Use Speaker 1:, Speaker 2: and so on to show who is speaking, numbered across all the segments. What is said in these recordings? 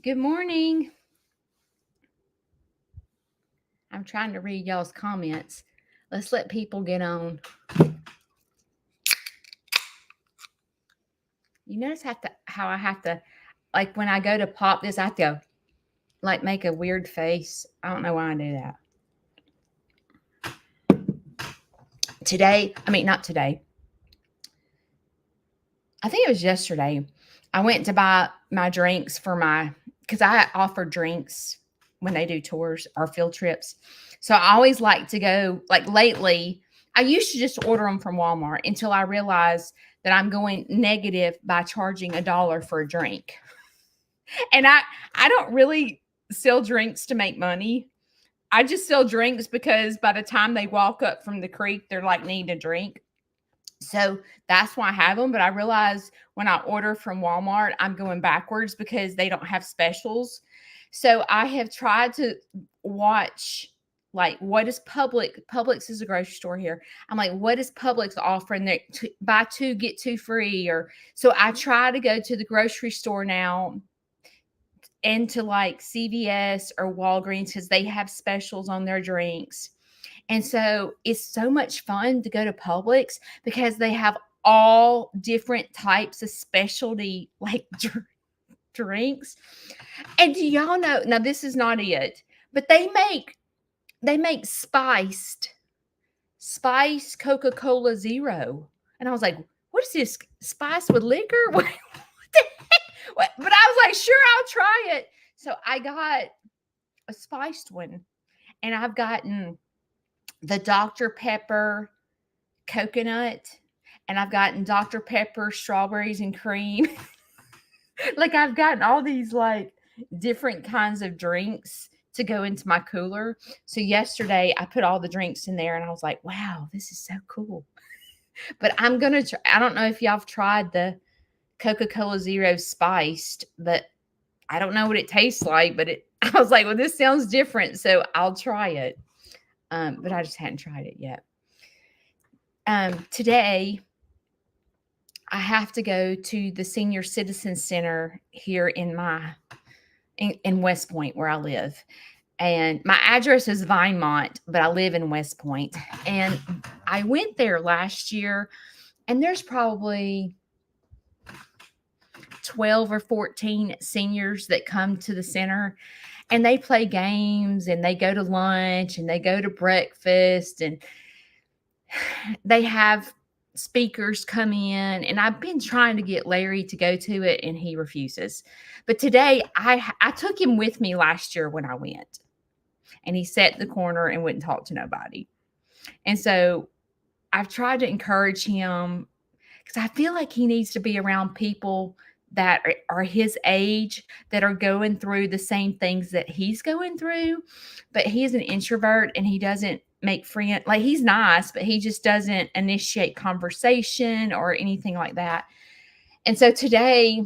Speaker 1: Good morning. I'm trying to read y'all's comments. Let's let people get on. You notice how I have to, like when I go to pop this, I have to like make a weird face. I don't know why I do that. Not today. I think it was yesterday. I went to buy my drinks because I offer drinks when they do tours or field trips. So I always like to go, like lately, I used to just order them from Walmart until I realized that I'm going negative by charging $1 for a drink. And I don't really sell drinks to make money. I just sell drinks because by the time they walk up from the creek, they're like needing a drink. So that's why I have them. But I realize when I order from Walmart, I'm going backwards because they don't have specials. So I have tried to watch like what is Publix is a grocery store here. I'm like, what is Publix offering that buy two get two free? Or so I try to go to the grocery store now and to like CVS or Walgreens because they have specials on their drinks. And so it's so much fun to go to Publix because they have all different types of specialty like drinks. And do y'all know, now this is not it, but they make spiced Coca-Cola Zero. And I was like, what is this? Spice with liquor? What the heck? But I was like, sure, I'll try it. So I got a spiced one, and I've gotten the Dr. Pepper coconut, and I've gotten Dr. Pepper strawberries and cream. Like I've gotten all these like different kinds of drinks to go into my cooler. So yesterday I put all the drinks in there and I was like, wow, this is so cool. But I'm going to try, I don't know if y'all have tried the Coca-Cola Zero spiced, but I don't know what it tastes like, but I was like, well, this sounds different. So I'll try it. But I just hadn't tried it yet. Today, I have to go to the Senior Citizen Center here in West Point where I live. And my address is Vinemont, but I live in West Point. And I went there last year, and there's probably 12 or 14 seniors that come to the center, and they play games and they go to lunch and they go to breakfast, and they have speakers come in. And I've been trying to get Larry to go to it, and he refuses. But today I took him with me last year when I went, and he sat in the corner and wouldn't talk to nobody. And so I've tried to encourage him because I feel like he needs to be around people that are his age that are going through the same things that he's going through. But he is an introvert and he doesn't make friends. Like he's nice, but he just doesn't initiate conversation or anything like that. And so today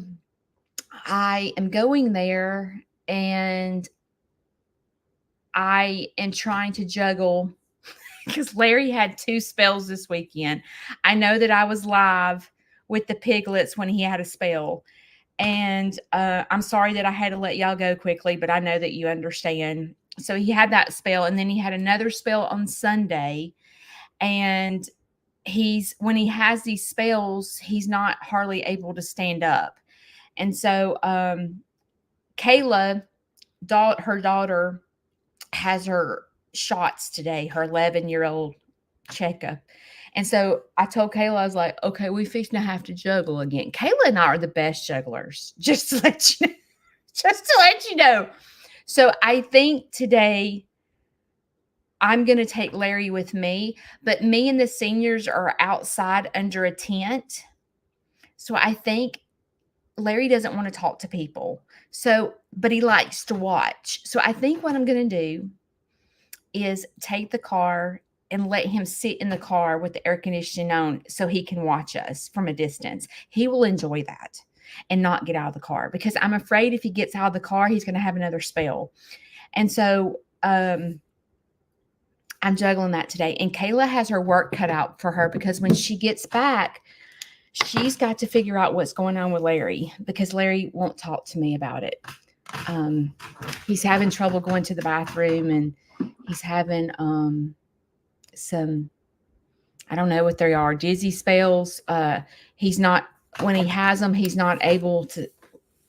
Speaker 1: I am going there, and I am trying to juggle because Larry had 2 spells this weekend. I know that I was live with the Piglets when he had a spell. And I'm sorry that I had to let y'all go quickly, but I know that you understand. So he had that spell, and then he had another spell on Sunday. And when he has these spells, he's not hardly able to stand up. And so Kayla, her daughter, has her shots today, her 11-year-old checkup. And so I told Kayla, I was like, okay, we fixing to have to juggle again. Kayla and I are the best jugglers, just to let you know. Just to let you know. So I think today I'm going to take Larry with me, but me and the seniors are outside under a tent. So I think Larry doesn't want to talk to people. So, but he likes to watch. So I think what I'm going to do is take the car and let him sit in the car with the air conditioning on so he can watch us from a distance. He will enjoy that and not get out of the car, because I'm afraid if he gets out of the car, he's going to have another spell. And so I'm juggling that today. And Kayla has her work cut out for her, because when she gets back, she's got to figure out what's going on with Larry, because Larry won't talk to me about it. He's having trouble going to the bathroom, and he's having some, I don't know what they are, dizzy spells. He's not, when he has them, he's not able to,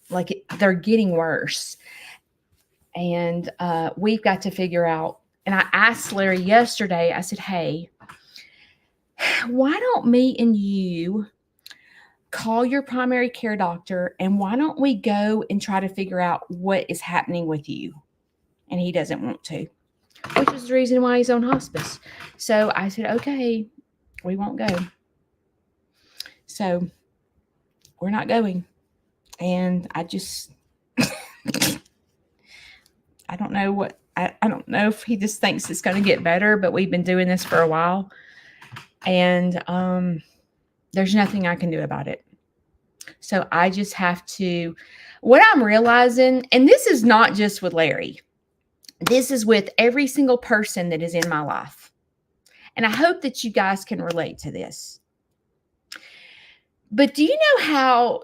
Speaker 1: like, they're getting worse. And we've got to figure out, and I asked Larry yesterday, I said, hey, why don't me and you call your primary care doctor, and why don't we go and try to figure out what is happening with you? And he doesn't want to, which is the reason why he's on hospice. So I said, okay, we won't go. So we're not going. And I just, I don't know what, I don't know if he just thinks it's going to get better, but we've been doing this for a while. And there's nothing I can do about it. So I just have to, what I'm realizing, and this is not just with Larry, this is with every single person that is in my life. And I hope that you guys can relate to this. But do you know how,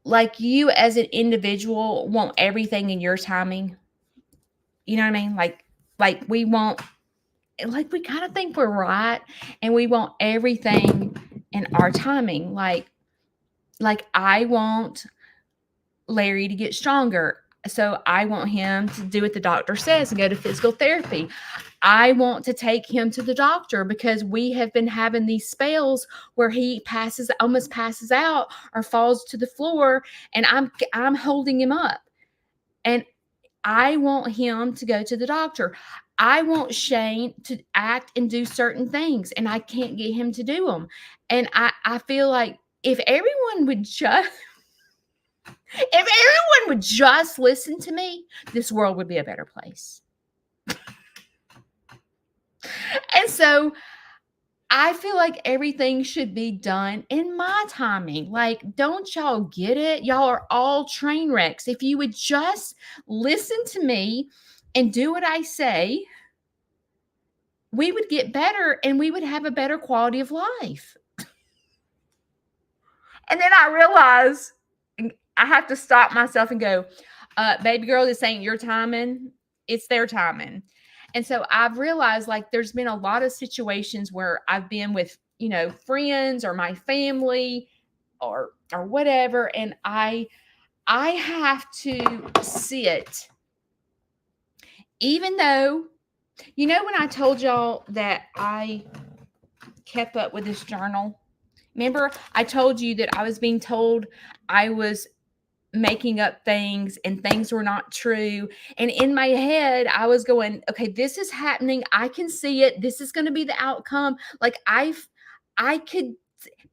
Speaker 1: like, you as an individual want everything in your timing? You know what I mean? Like we want, like, we kind of think we're right, and we want everything in our timing. Like I want Larry to get stronger. So I want him to do what the doctor says and go to physical therapy. I want to take him to the doctor because we have been having these spells where he almost passes out or falls to the floor, and I'm holding him up. And I want him to go to the doctor. I want Shane to act and do certain things, and I can't get him to do them. And I feel like if everyone would just listen to me, this world would be a better place. And so I feel like everything should be done in my timing. Like, don't y'all get it? Y'all are all train wrecks. If you would just listen to me and do what I say, we would get better and we would have a better quality of life. And then I realize I have to stop myself and go, baby girl, this ain't your timing. It's their timing. And so I've realized, like, there's been a lot of situations where I've been with, friends or my family or whatever. And I have to sit, even though, when I told y'all that I kept up with this journal, remember I told you that I was being told I was making up things and things were not true. And in my head, I was going, okay, this is happening. I can see it. This is going to be the outcome. Like I could,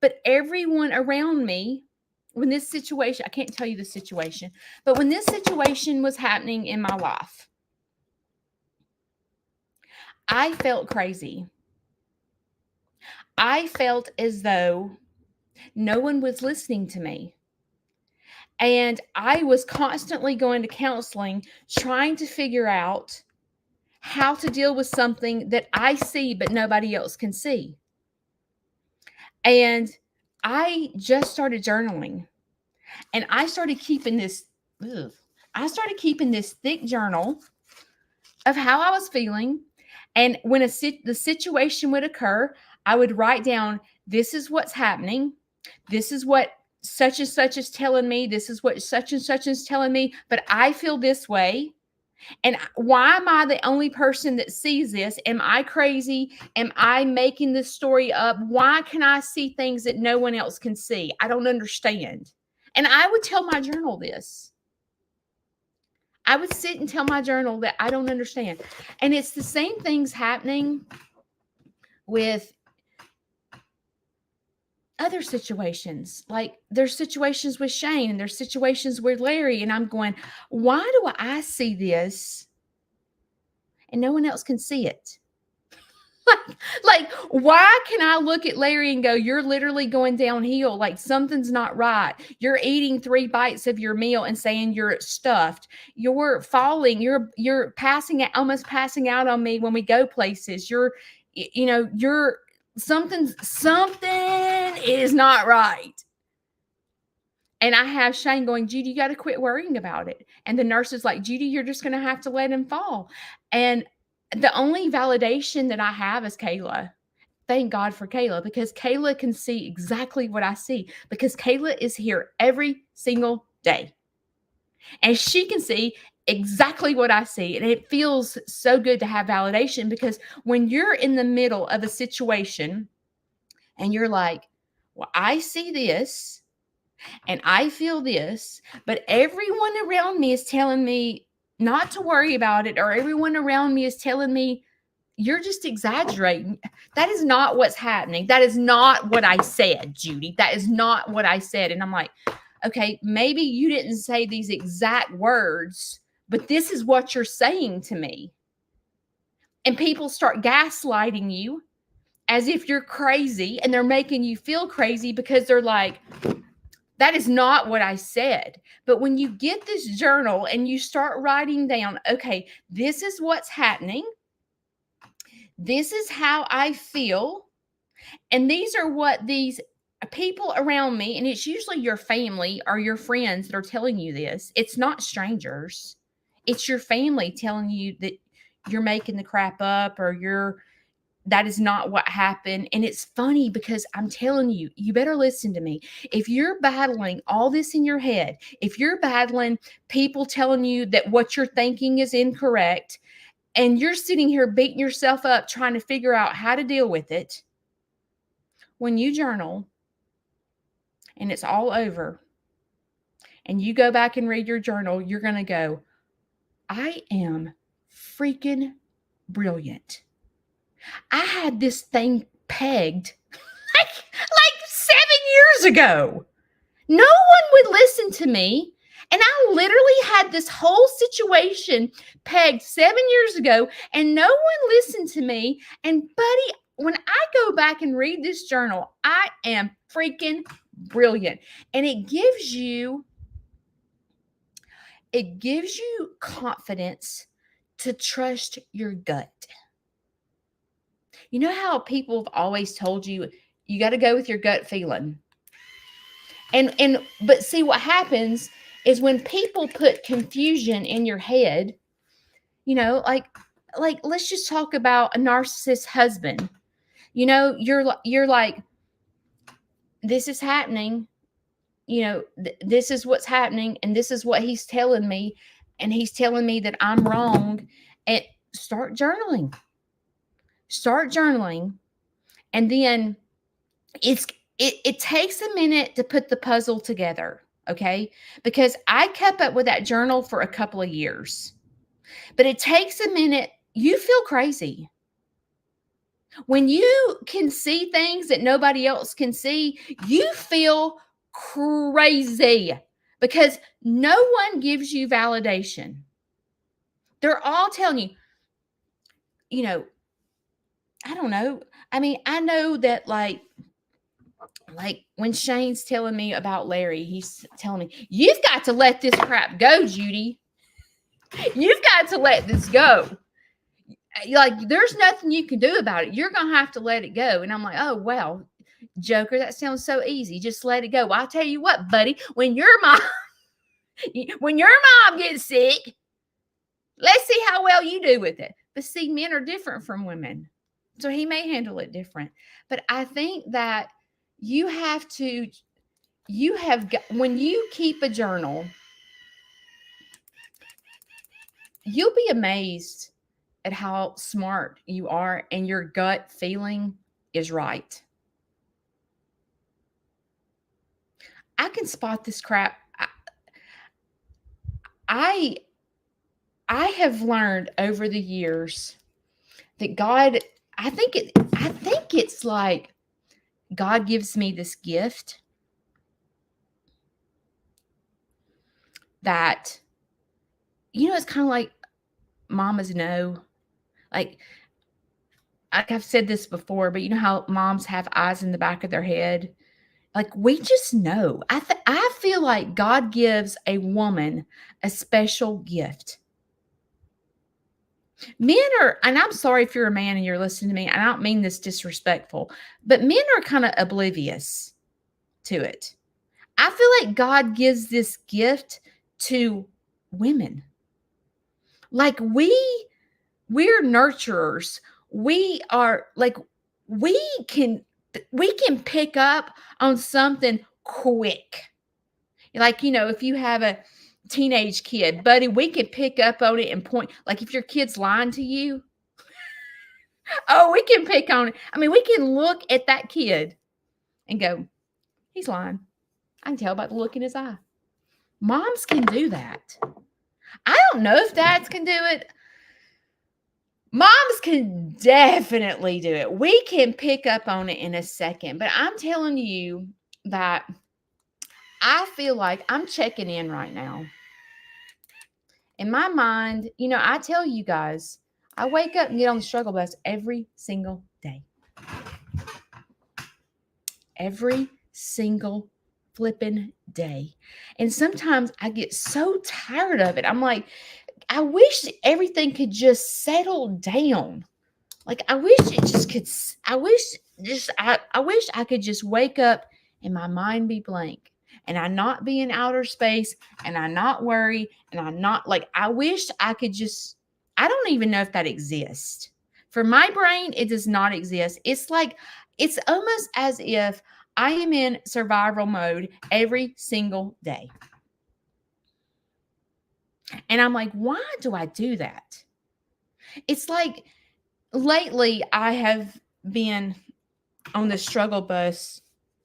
Speaker 1: but everyone around me, when this situation, I can't tell you the situation, but when this situation was happening in my life, I felt crazy. I felt as though no one was listening to me. And I was constantly going to counseling, trying to figure out how to deal with something that I see, but nobody else can see. And I just started journaling, and I started keeping this thick journal of how I was feeling. And when the situation would occur, I would write down, this is what's happening. This is what such and such is telling me. This is what such and such is telling me. But I feel this way. And why am I the only person that sees this? Am I crazy? Am I making this story up? Why can I see things that no one else can see? I don't understand. And I would tell my journal this. I would sit and tell my journal that I don't understand. And it's the same things happening with other situations. Like, there's situations with Shane and there's situations with Larry, and I'm going, why do I see this and no one else can see it? like, why can I look at Larry and go, you're literally going downhill, like something's not right. You're eating 3 bites of your meal and saying you're stuffed. You're falling. You're almost passing out on me when we go places. You're something is not right. And I have Shane going, Judy, you got to quit worrying about it. And the nurse is like, Judy, you're just going to have to let him fall. And the only validation that I have is Kayla. Thank God for Kayla, because Kayla can see exactly what I see, because Kayla is here every single day. And she can see exactly what I see. And it feels so good to have validation, because when you're in the middle of a situation and you're like, well, I see this and I feel this, but everyone around me is telling me not to worry about it, or everyone around me is telling me you're just exaggerating. That is not what's happening. That is not what I said, Judy. That is not what I said. And I'm like, okay, maybe you didn't say these exact words, but this is what you're saying to me. And people start gaslighting you as if you're crazy, and they're making you feel crazy because they're like, that is not what I said. But when you get this journal and you start writing down, okay, this is what's happening. This is how I feel. And these are what these people around me, and it's usually your family or your friends that are telling you this. It's not strangers. It's your family telling you that you're making the crap up, or that is not what happened. And it's funny because I'm telling you, you better listen to me. If you're battling all this in your head, if you're battling people telling you that what you're thinking is incorrect, and you're sitting here beating yourself up trying to figure out how to deal with it, when you journal and it's all over and you go back and read your journal, you're going to go, I am freaking brilliant. I had this thing pegged like 7 years ago. No one would listen to me. And I literally had this whole situation pegged 7 years ago, and no one listened to me. And buddy, when I go back and read this journal, I am freaking brilliant. And it gives you confidence to trust your gut. You know how people have always told you, you got to go with your gut feeling. But see, what happens is when people put confusion in your head, like let's just talk about a narcissist husband. You're like, this is happening. This is what's happening, and this is what he's telling me, and he's telling me that I'm wrong. And start journaling. And then it takes a minute to put the puzzle together, okay? Because I kept up with that journal for a couple of years. But it takes a minute. You feel crazy. When you can see things that nobody else can see, you feel crazy, because no one gives you validation. They're all telling you, I don't know. I mean, I know that like when Shane's telling me about Larry, he's telling me, you've got to let this crap go, Judy. You've got to let this go. Like, there's nothing you can do about it. You're going to have to let it go. And I'm like, oh, well, Joker, that sounds so easy. Just let it go. Well, I'll tell you what, buddy, when your mom gets sick, let's see how well you do with it. But see, men are different from women. So he may handle it different. But I think that when you keep a journal, you'll be amazed at how smart you are, and your gut feeling is right. I can spot this crap. I have learned over the years that God, I think it's like God gives me this gift that, it's kind of like mamas know. Like I've said this before, but you know how moms have eyes in the back of their head? Like, we just know. I feel like God gives a woman a special gift. Men are, and I'm sorry if you're a man and you're listening to me, I don't mean this disrespectful, but men are kind of oblivious to it. I feel like God gives this gift to women. Like we're nurturers. We are like we can we can pick up on something quick. Like, if you have a teenage kid, buddy, we can pick up on it and point. Like if your kid's lying to you, oh, we can pick on it. I mean, we can look at that kid and go, he's lying. I can tell by the look in his eye. Moms can do that. I don't know if dads can do it. Moms can definitely do it. We can pick up on it in a second. But I'm telling you that I feel like I'm checking in right now. In my mind, I tell you guys, I wake up and get on the struggle bus every single day. Every single flipping day. And sometimes I get so tired of it. I'm like, I wish everything could just settle down. Like I wish it just could. I wish I could just wake up and my mind be blank, and I not be in outer space, and I not worry, and I not like. I wish I could just. I don't even know if that exists. For my brain, it does not exist. It's almost as if I am in survival mode every single day. And I'm like, why do I do that? It's like lately I have been on the struggle bus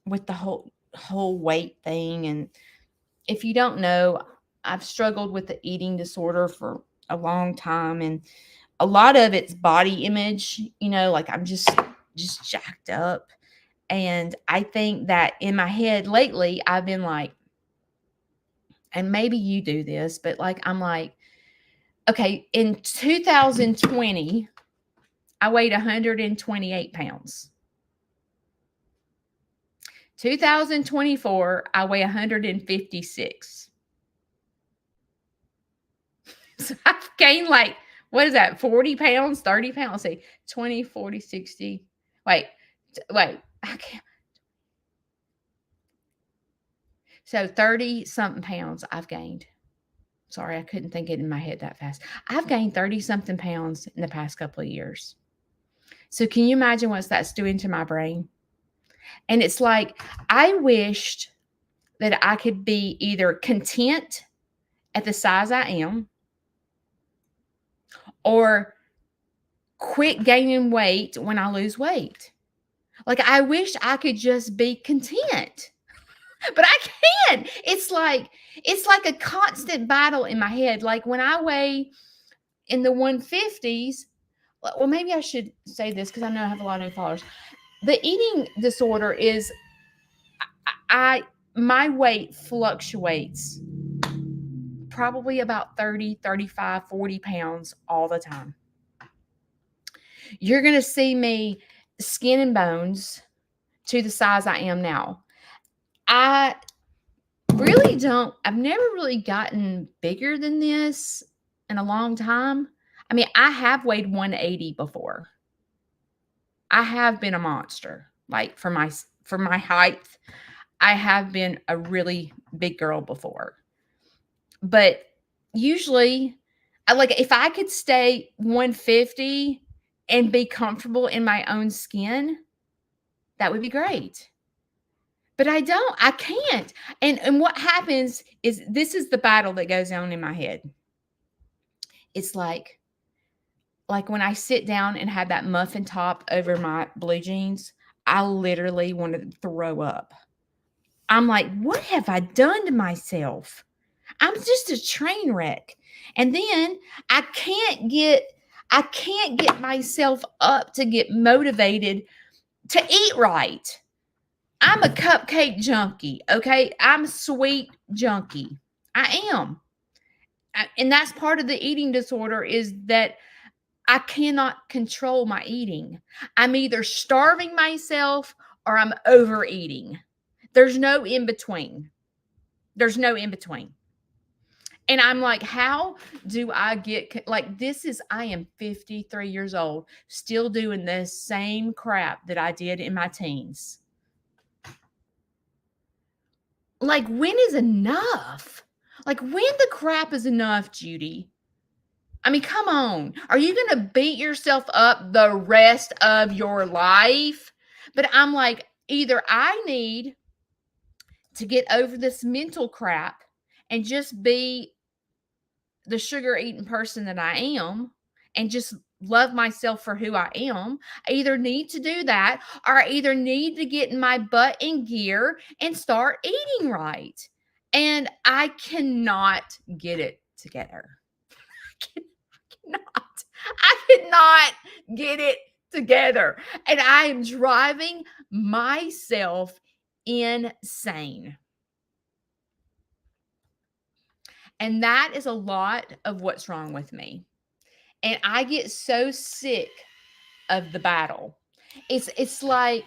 Speaker 1: with the whole weight thing. And if you don't know, I've struggled with the eating disorder for a long time. And a lot of it's body image, like I'm just jacked up. And I think that in my head lately, I've been like, and maybe you do this, but like, I'm like, okay, in 2020, I weighed 128 pounds. 2024, I weigh 156. So I've gained like, what is that, 40 pounds, 30 pounds? Let's see, 20, 40, 60. Wait, I can't. So 30 something pounds I've gained. Sorry, I couldn't think it in my head that fast. I've gained 30 something pounds in the past couple of years. So can you imagine what that's doing to my brain? And it's like, I wished that I could be either content at the size I am or quit gaining weight when I lose weight. Like, I wish I could just be content, but I can't. It's like a constant battle in my head. Like when I weigh in the 150s, well, maybe I should say this because I know I have a lot of new followers. The eating disorder is my weight fluctuates probably about 30, 35, 40 pounds all the time. You're going to see me skin and bones to the size I am now. I've never really gotten bigger than this in a long time. I mean, I have weighed 180 before. I have been a monster. Like for my height, I have been a really big girl before. But usually, if I could stay 150 and be comfortable in my own skin, that would be great. But I can't. And what happens is this is the battle that goes on in my head. It's like when I sit down and have that muffin top over my blue jeans, I literally want to throw up. I'm like, what have I done to myself? I'm just a train wreck. And then I can't get myself up to get motivated to eat right. I'm a cupcake junkie, okay? I'm a sweet junkie. I am. And that's part of the eating disorder is that I cannot control my eating. I'm either starving myself or I'm overeating. There's no in between. There's no in between. And I'm like, how do I get I am 53 years old, still doing the same crap that I did in my teens. Like, when is enough? Like, when the crap is enough, Judy? I mean, come on. Are you going to beat yourself up the rest of your life? But I'm like, either I need to get over this mental crap and just be the sugar eating person that I am and just love myself for who I am. I either need to do that or I either need to get my butt in gear and start eating right. And I cannot get it together. Cannot. I cannot get it together. And I am driving myself insane. And that is a lot of what's wrong with me. And I get so sick of the battle. It's like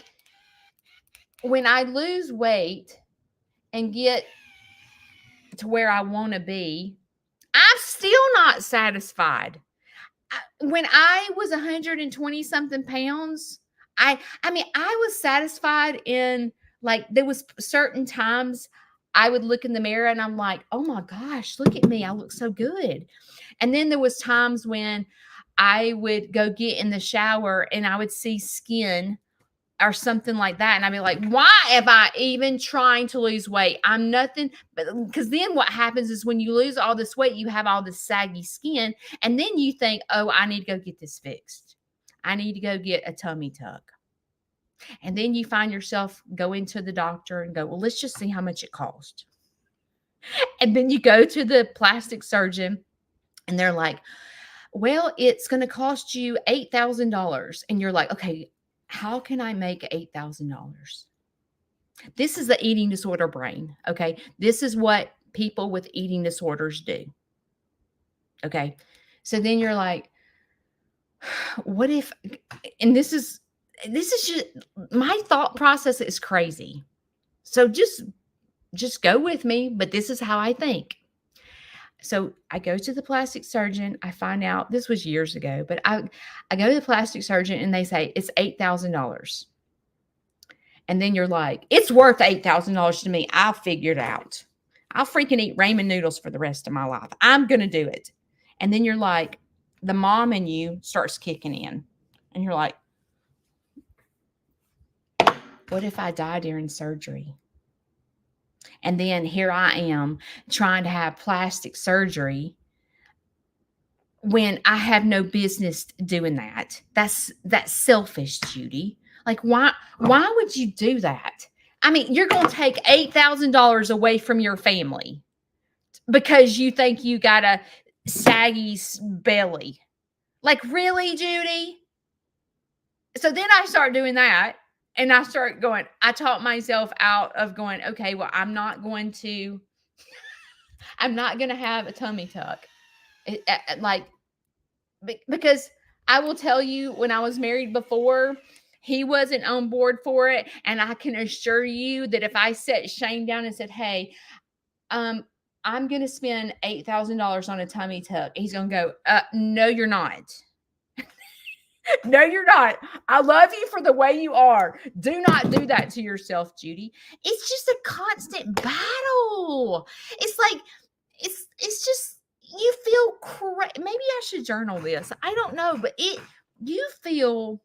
Speaker 1: when I lose weight and get to where I want to be, I'm still not satisfied. When I was 120 something pounds, I mean, I was satisfied in, like, there was certain times I would look in the mirror and I'm like, oh my gosh, look at me. I look so good. And then there was times when I would go get in the shower and I would see skin or something like that. And I'd be like, why am I even trying to lose weight? I'm nothing. But because then what happens is when you lose all this weight, you have all this saggy skin. And then you think, oh, I need to go get this fixed. I need to go get a tummy tuck. And then you find yourself going to the doctor and go, well, let's just see how much it costs. And then you go to the plastic surgeon and they're like, well, it's going to cost you $8,000. And you're like, okay, how can I make $8,000? This is the eating disorder brain. Okay. This is what people with eating disorders do. Okay. So then you're like, what if, and this is just, my thought process is crazy. So just go with me, but this is how I think. So I go to the plastic surgeon. I find out, this was years ago, but I go to the plastic surgeon and they say it's $8,000. And then you're like, it's worth $8,000 to me. I'll figure it out. I'll freaking eat ramen noodles for the rest of my life. I'm going to do it. And then you're like, the mom in you starts kicking in. And you're like, what if I die during surgery? And then here I am trying to have plastic surgery when I have no business doing that. That's selfish, Judy. Like, why would you do that? I mean, you're going to take $8,000 away from your family because you think you got a saggy belly. Like, really, Judy? So then I start doing that. And I start going, I taught myself out of going, okay, well, I'm not going to have a tummy tuck. Because I will tell you, when I was married before, he wasn't on board for it. And I can assure you that if I set Shane down and said, hey, I'm going to spend $8,000 on a tummy tuck, he's going to go, no, you're not. No, you're not. I love you for the way you are. Do not do that to yourself, Judy. It's just a constant battle. It's like, it's just, you feel crazy. Maybe I should journal this. I don't know, but you feel,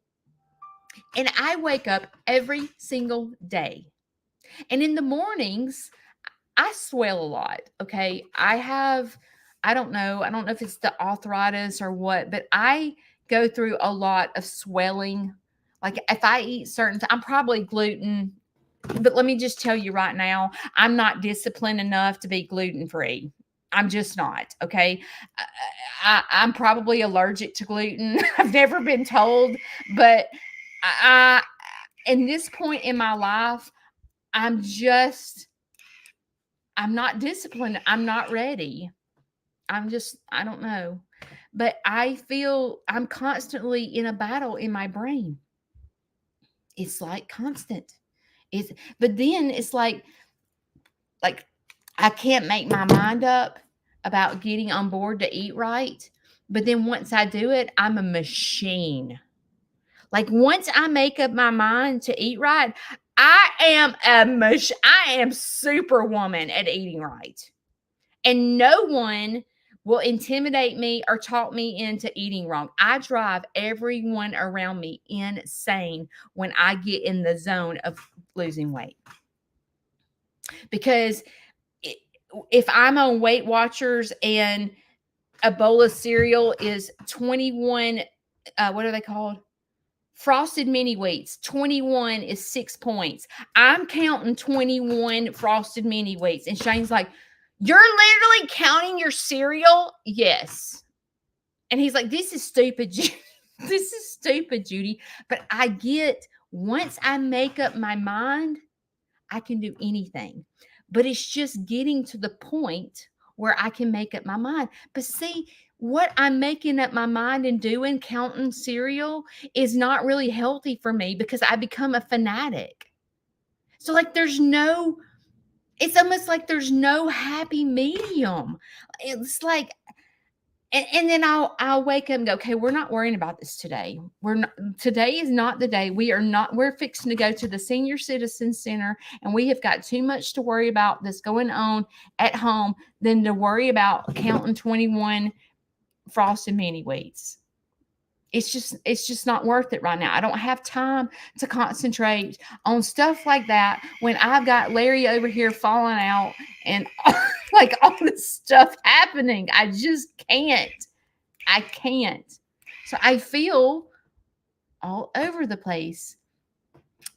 Speaker 1: and I wake up every single day. And in the mornings, I swell a lot. Okay. I don't know if it's the arthritis or what, but I go through a lot of swelling. Like, if I eat I'm probably gluten, but let me just tell you right now, I'm not disciplined enough to be gluten-free. I'm just not. Okay. I'm probably allergic to gluten. I've never been told, but in this point in my life, I'm not disciplined. I'm not ready. I don't know. But I feel I'm constantly in a battle in my brain. It's like constant. But then it's like I can't make my mind up about getting on board to eat right. But then once I do it, I'm a machine. Like, once I make up my mind to eat right, I am superwoman at eating right. And no one will intimidate me or talk me into eating wrong. I drive everyone around me insane when I get in the zone of losing weight. Because if I'm on Weight Watchers and a bowl of cereal is 21, what are they called? Frosted mini wheats. 21 is 6 points. I'm counting 21 frosted mini wheats. And Shane's like, you're literally counting your cereal? Yes. And he's like, this is stupid. This is stupid, Judy. But I get, once I make up my mind, I can do anything. But it's just getting to the point where I can make up my mind. But see, what I'm making up my mind and doing, counting cereal, is not really healthy for me because I become a fanatic. So, like, it's almost like there's no happy medium. It's like, and then I'll wake up and go, okay, we're not worrying about this today. Today is not the day. We're fixing to go to the senior citizen center, and we have got too much to worry about that's going on at home than to worry about counting 21 frosted mini wheats. It's just not worth it right now. I don't have time to concentrate on stuff like that when I've got Larry over here falling out and like all this stuff happening. I just can't. I can't. So I feel all over the place.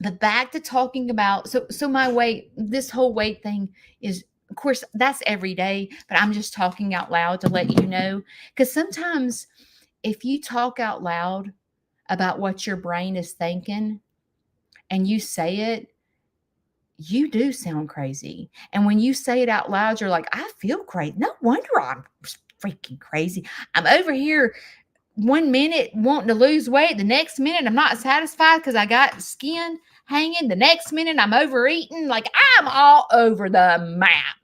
Speaker 1: But back to talking about, so my weight, this whole weight thing is, of course, that's every day, but I'm just talking out loud to let you know. Because sometimes if you talk out loud about what your brain is thinking and you say it, you do sound crazy. And when you say it out loud, you're like, I feel crazy. No wonder I'm freaking crazy. I'm over here 1 minute wanting to lose weight. The next minute, I'm not satisfied because I got skin hanging. The next minute, I'm overeating. Like, I'm all over the map.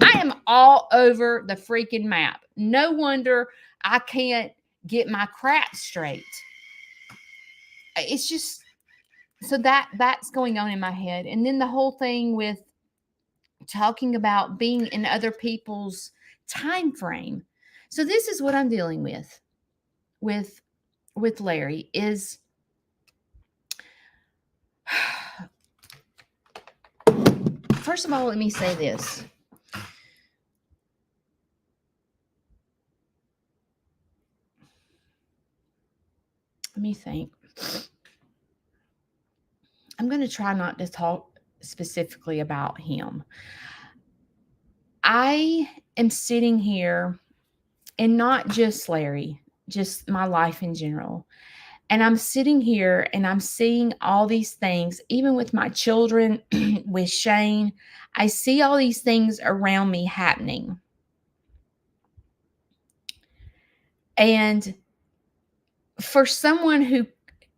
Speaker 1: I am all over the freaking map. No wonder I can't get my crap straight. It's just, so that's going on in my head. And then the whole thing with talking about being in other people's time frame. So this is what I'm dealing with Larry is, first of all, let me say this. Let me think. I'm going to try not to talk specifically about him. I am sitting here, and not just Larry, just my life in general. And I'm sitting here and I'm seeing all these things, even with my children, with Shane. I see all these things around me happening. And for someone who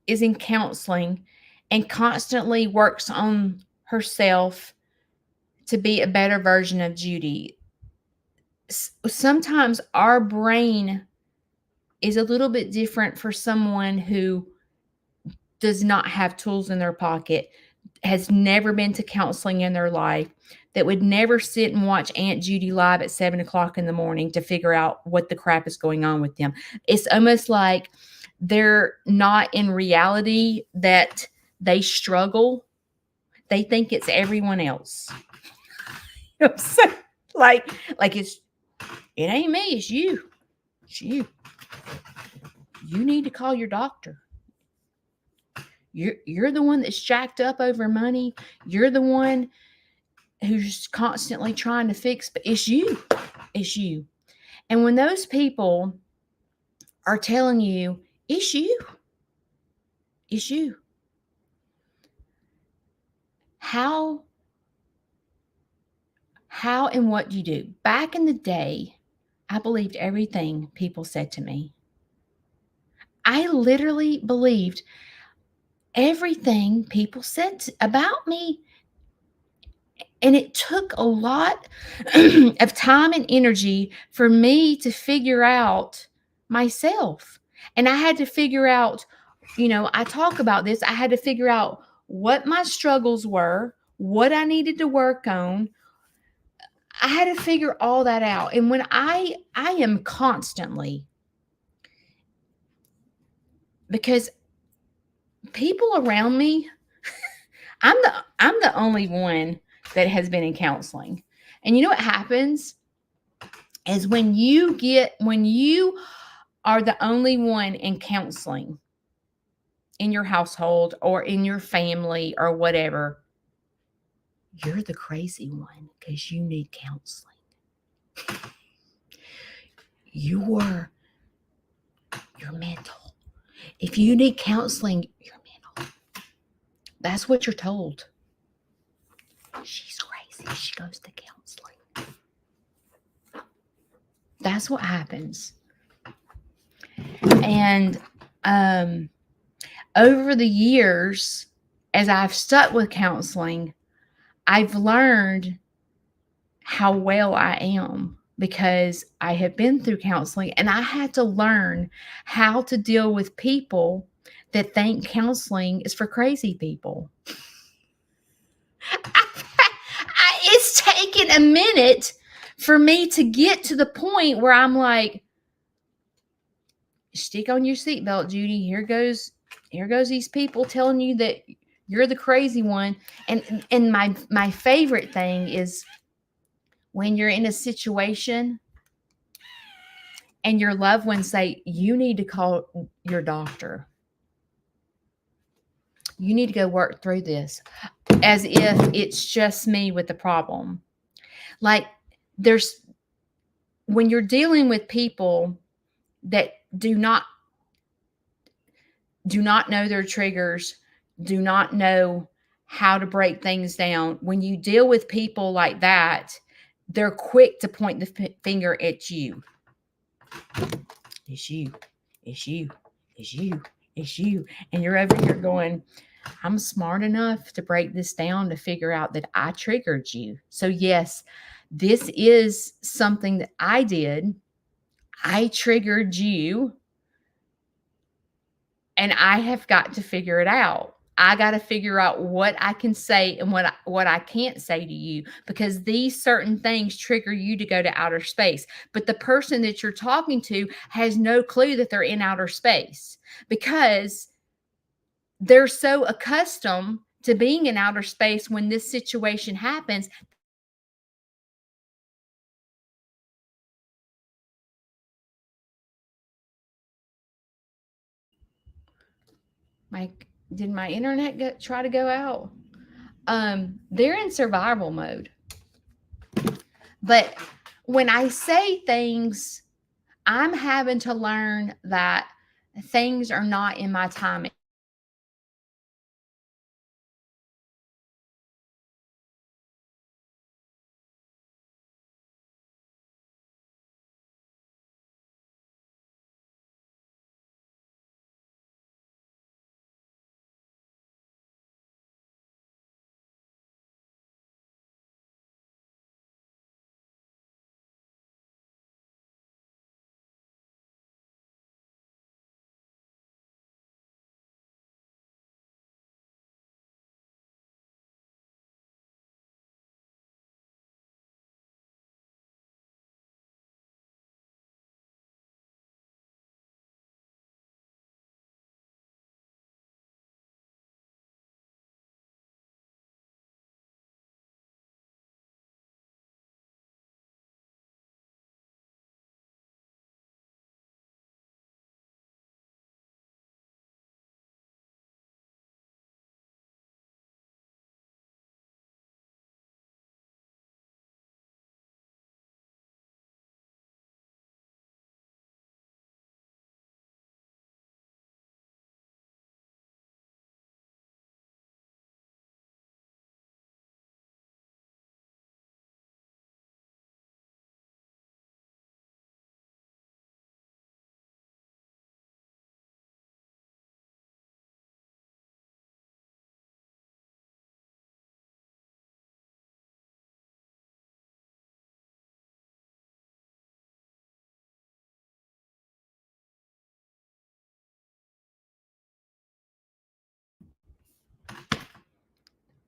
Speaker 1: is in counseling and constantly works on herself to be a better version of Judy, sometimes our brain is a little bit different for someone who does not have tools in their pocket, has never been to counseling in their life, that would never sit and watch Aunt Judy live at 7:00 in the morning to figure out what the crap is going on with them. It's almost like they're not in reality that they struggle. They think it's everyone else. You know what I'm saying? Like it ain't me, it's you. It's you. You need to call your doctor. You're the one that's jacked up over money. You're the one who's constantly trying to fix, but it's you. It's you. And when those people are telling you, it's you. It's you. How and what do you do? Back in the day, I believed everything people said to me. I literally believed everything people said about me. And it took a lot of time and energy for me to figure out myself. And I had to figure out, I talk about this. I had to figure out what my struggles were, what I needed to work on. I had to figure all that out. And when I am constantly, because people around me, I'm the only one that has been in counseling. And you know what happens is when you are the only one in counseling in your household or in your family or whatever, you're the crazy one because you need counseling. You're mental. If you need counseling, you're mental. That's what you're told. She's crazy. She goes to counseling. That's what happens. And over the years, as I've stuck with counseling, I've learned how well I am because I have been through counseling and I had to learn how to deal with people that think counseling is for crazy people. It's taken a minute for me to get to the point where I'm like, stick on your seatbelt, Judy. Here goes these people telling you that you're the crazy one. And my favorite thing is when you're in a situation and your loved ones say, you need to call your doctor. You need to go work through this, as if it's just me with the problem. Like, when you're dealing with people that do not know their triggers, do not know how to break things down. When you deal with people like that, they're quick to point the finger at you. It's you. It's you. It's you. It's you. And you're over here going, I'm smart enough to break this down to figure out that I triggered you. So, yes, this is something that I did. I triggered you, and I have got to figure it out. I got to figure out what I can say and what I can't say to you, because these certain things trigger you to go to outer space. But the person that you're talking to has no clue that they're in outer space because they're so accustomed to being in outer space when this situation happens. Like, did my internet try to go out? They're in survival mode. But when I say things, I'm having to learn that things are not in my timing.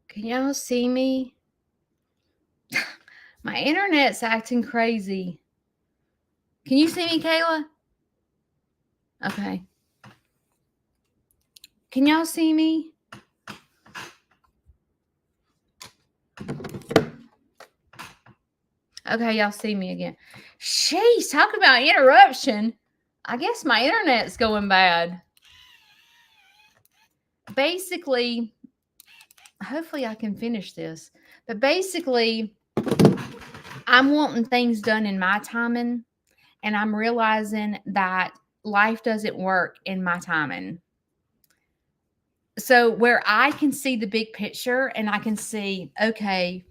Speaker 1: Can y'all see me? My internet's acting crazy. Can you see me, Kayla? Okay. Can y'all see me? Okay, y'all see me again. Sheesh, talk about interruption. I guess my internet's going bad. Basically, hopefully I can finish this. But basically, I'm wanting things done in my timing, and I'm realizing that life doesn't work in my timing. So where I can see the big picture and I can see, okay,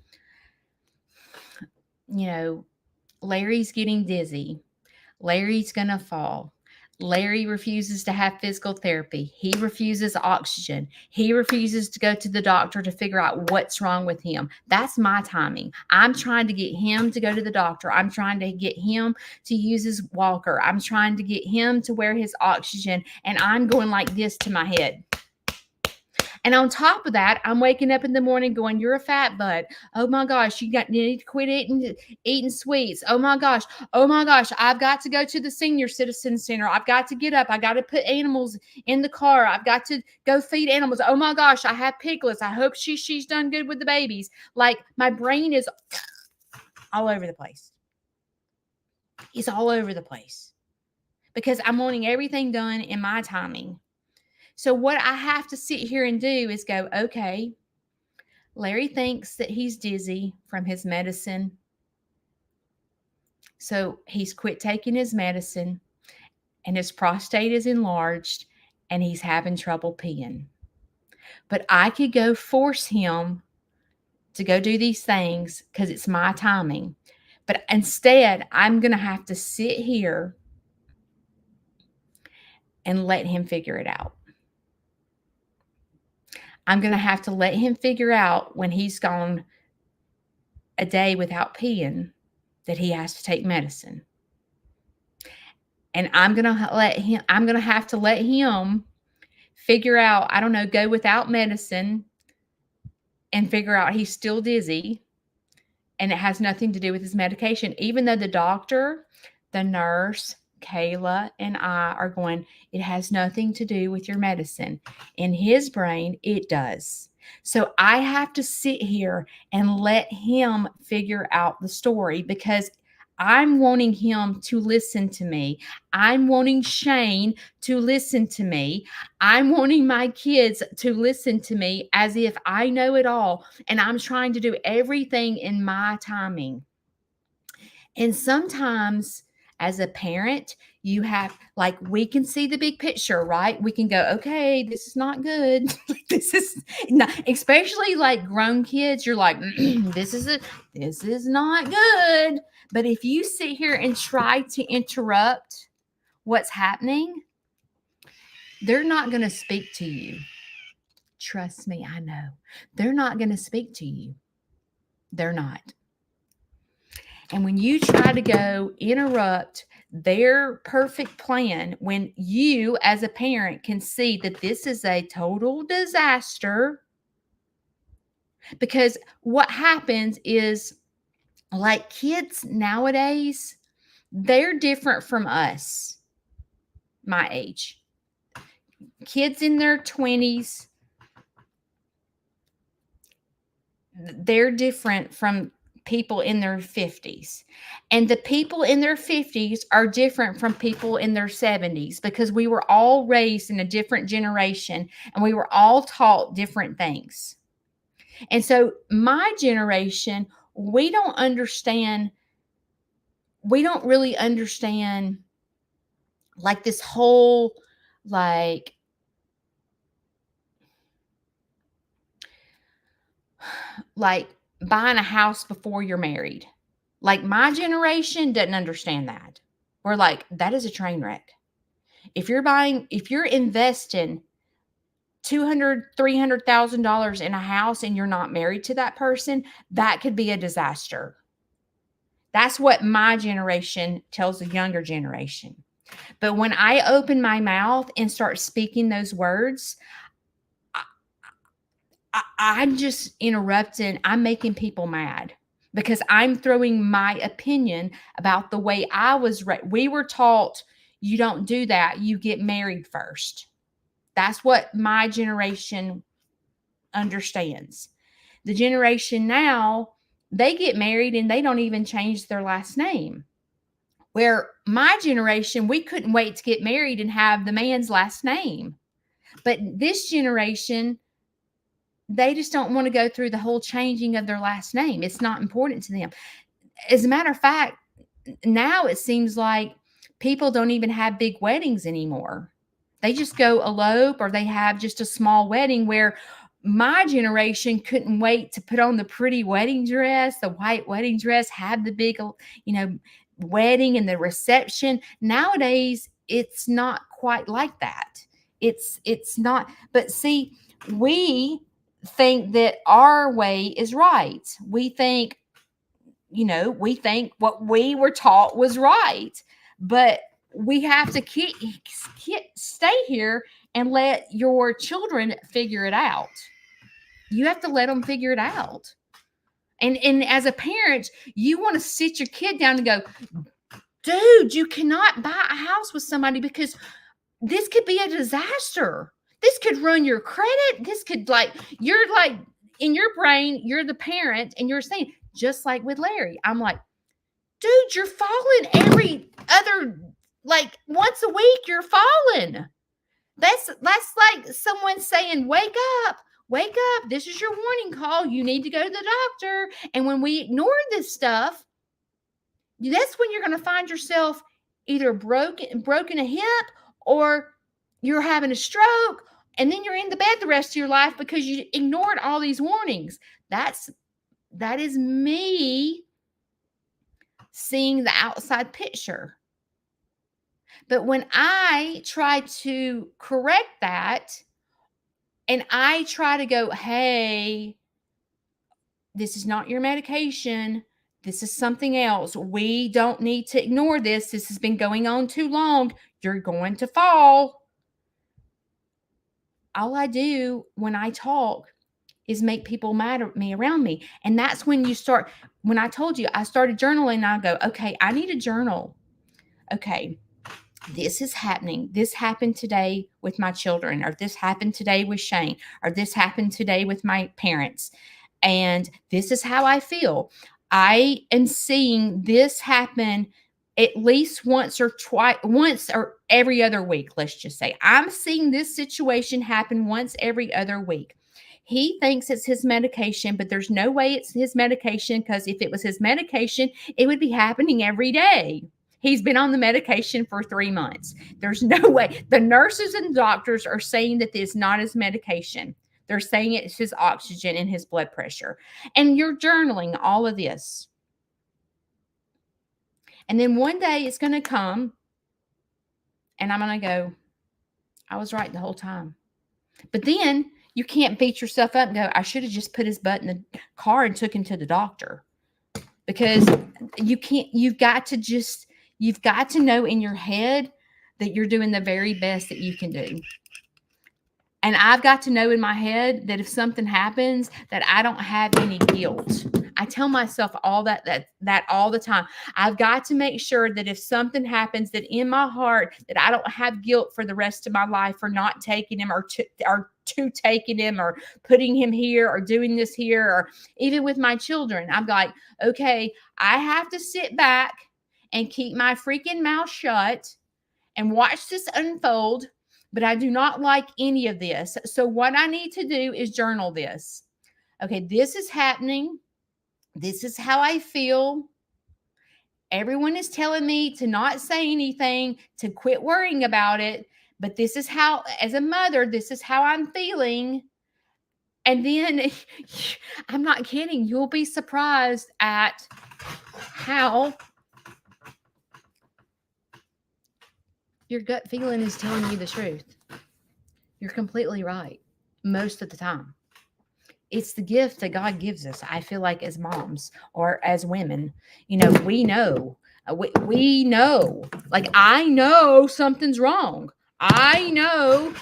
Speaker 1: Larry's getting dizzy. Larry's going to fall. Larry refuses to have physical therapy. He refuses oxygen. He refuses to go to the doctor to figure out what's wrong with him. That's my timing. I'm trying to get him to go to the doctor. I'm trying to get him to use his walker. I'm trying to get him to wear his oxygen. And I'm going like this to my head. And on top of that, I'm waking up in the morning going, you're a fat butt. Oh my gosh, you need to quit eating sweets. Oh my gosh. I've got to go to the senior citizen center. I've got to get up. I got to put animals in the car. I've got to go feed animals. Oh my gosh, I have piglets. I hope she's done good with the babies. Like my brain is all over the place. It's all over the place because I'm wanting everything done in my timing. So what I have to sit here and do is go, okay, Larry thinks that he's dizzy from his medicine. So he's quit taking his medicine and his prostate is enlarged and he's having trouble peeing. But I could go force him to go do these things because it's my timing. But instead, I'm going to have to sit here and let him figure it out. I'm going to have to let him figure out when he's gone a day without peeing that he has to take medicine. And I'm going to have to let him figure out, I don't know, go without medicine and figure out he's still dizzy and it has nothing to do with his medication, even though the doctor, the nurse, Kayla, and I are going, it has nothing to do with your medicine. In his brain, it does. So I have to sit here and let him figure out the story because I'm wanting him to listen to me. I'm wanting Shane to listen to me. I'm wanting my kids to listen to me as if I know it all. And I'm trying to do everything in my timing. And sometimes as a parent, you have we can see the big picture, right? We can go, okay, this is not good. This is not, especially like grown kids. You're like, this is not good. But if you sit here and try to interrupt what's happening, they're not going to speak to you. Trust me, I know. They're not going to speak to you. They're not. And when you try to go interrupt their perfect plan, when you as a parent can see that this is a total disaster, because what happens is like kids nowadays, they're different from us, my age. Kids in their 20s, they're different from people in their 50s. And the people in their 50s are different from people in their 70s because we were all raised in a different generation and we were all taught different things. And so my generation, we don't really understand like this whole like buying a house before you're married. Like my generation doesn't understand that. We're like, that is a train wreck. If you're investing $200,000-$300,000 in a house and you're not married to that person, that could be a disaster. That's what my generation tells the younger generation. But when I open my mouth and start speaking those words, I'm just interrupting. I'm making people mad because I'm throwing my opinion about the way I was we were taught you don't do that. You get married first. That's what my generation understands. The generation now, they get married and they don't even change their last name. Where my generation, we couldn't wait to get married and have the man's last name. But this generation, they just don't want to go through the whole changing of their last name. It's not important to them. As a matter of fact, now it seems like people don't even have big weddings anymore. They just go elope, or they have just a small wedding, where my generation couldn't wait to put on the pretty wedding dress, the white wedding dress, have the big, wedding and the reception. Nowadays, it's not quite like that. It's not. But see, we think that our way is right. We think what we were taught was right. But we have to stay here and let your children figure it out. You have to let them figure it out. And as a parent, you want to sit your kid down and go, dude, you cannot buy a house with somebody because this could be a disaster. This could ruin your credit. This could, you're like, in your brain, you're the parent and you're saying, just like with Larry, I'm like, dude, you're falling every other, once a week, you're falling. That's like someone saying, wake up. This is your warning call. You need to go to the doctor. And when we ignore this stuff, that's when you're going to find yourself either broken a hip, or you're having a stroke, and then you're in the bed the rest of your life because you ignored all these warnings. That is me seeing the outside picture. But when I try to correct that, and I try to go, hey, this is not your medication. This is something else. We don't need to ignore this. This has been going on too long. You're going to fall. All I do when I talk is make people mad at me around me. And that's when when I told you, I started journaling, and I go, okay, I need a journal. Okay, this is happening. This happened today with my children, or this happened today with Shane, or this happened today with my parents. And this is how I feel. I am seeing this happen at least once or every other week. Let's just say I'm seeing this situation happen once every other week. He thinks it's his medication, but there's no way it's his medication, because if it was his medication, it would be happening every day. He's been on the medication for 3 months. There's no way. The nurses and doctors are saying that this is not his medication. They're saying it's his oxygen and his blood pressure. And you're journaling all of this. And then one day it's going to come, and I'm going to go, I was right the whole time. But then you can't beat yourself up and go, I should have just put his butt in the car and took him to the doctor. Because you can't, you've got to know in your head that you're doing the very best that you can do. And I've got to know in my head that if something happens, that I don't have any guilt. I tell myself all that all the time. I've got to make sure that if something happens, that in my heart, that I don't have guilt for the rest of my life for not taking him, or to taking him, or putting him here, or doing this here, or even with my children. I'm like, okay, I have to sit back and keep my freaking mouth shut and watch this unfold. But I do not like any of this. So what I need to do is journal this. Okay, this is happening. This is how I feel. Everyone is telling me to not say anything, to quit worrying about it. But this is how, as a mother, this is how I'm feeling. And then, I'm not kidding, you'll be surprised at how your gut feeling is telling you the truth. You're completely right most of the time. It's the gift that God gives us. I feel like as moms or as women, we know. We know. Like, I know something's wrong. I know